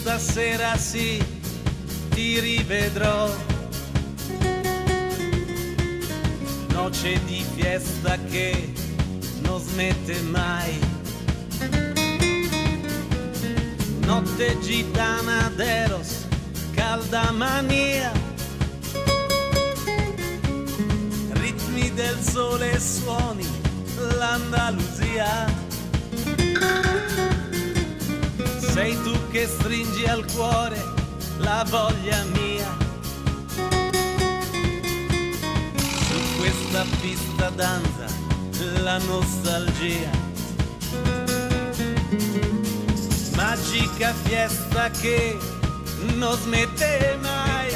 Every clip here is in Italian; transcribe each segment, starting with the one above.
stasera sì, ti rivedrò. Noce di fiesta che non smette mai. Notte gitana d'Eros, calda mania. Ritmi del sole e suoni l'Andalusia. Sei tu che stringi al cuore la voglia mia. Su questa pista danza la nostalgia. Magica fiesta che non smette mai.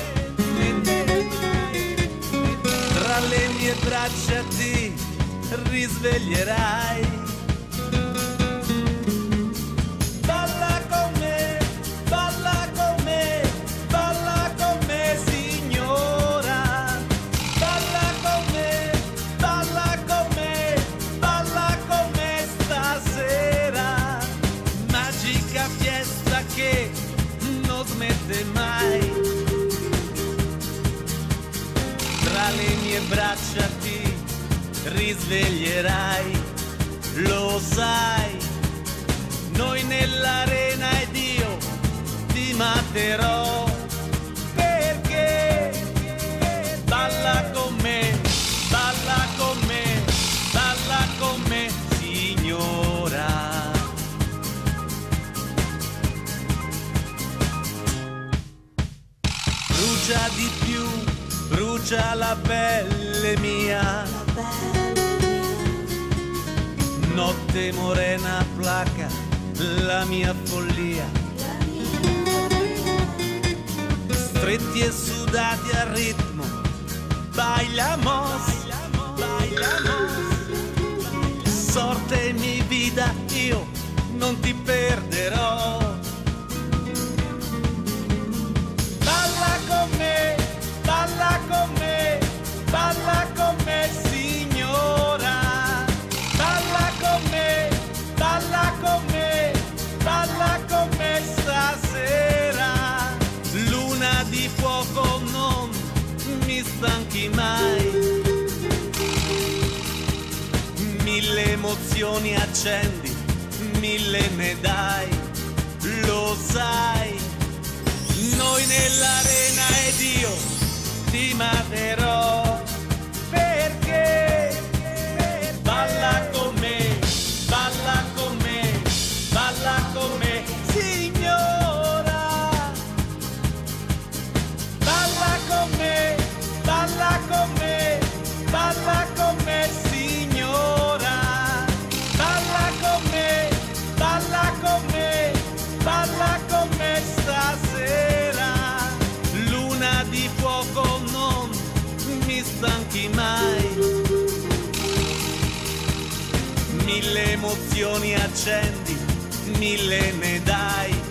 Tra le mie braccia ti risveglierai. Balla con me, balla con me, balla con me signora. Balla con me, balla con me, balla con me stasera. Magica fiesta che non smette mai. Tra le mie braccia ti risveglierai, lo sai, noi nell'arena ed io ti materò, perché balla con me, balla con me, balla con me, signora. Brucia di più, brucia la pelle mia. Notte morena placa la mia follia. Stretti e sudati al ritmo, bailamos, bailamos. Sorte mi vida, io non ti perderò. Balla con me, balla con me, balla con me signora. Balla con me, balla con me, balla con me stasera. Luna di fuoco non mi stanchi mai. Mille emozioni accendi, mille ne dai, lo sai. Noi nell'arena ed io ti materò, perché balla con me, balla con me, balla con me, signora. Balla con me, balla con me, balla con me, signora. Balla con me, balla con me, balla con me stasera. Luna di fuoco non mi stanchi mai. Mille emozioni accendi, mille ne dai,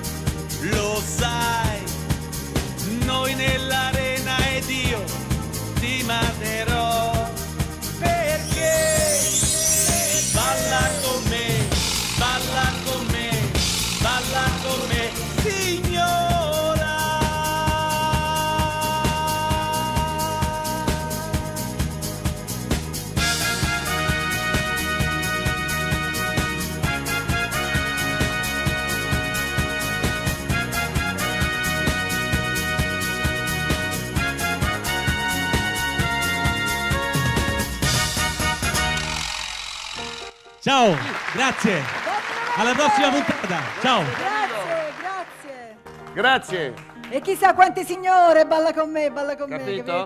lo sai. Noi nell'arena ed io ti materò, perché balla con me, balla con me, balla con me, signora. Ciao, grazie. Alla prossima puntata. Ciao. Grazie, grazie. Grazie. E chissà quante signore balla con me, Capito? capito?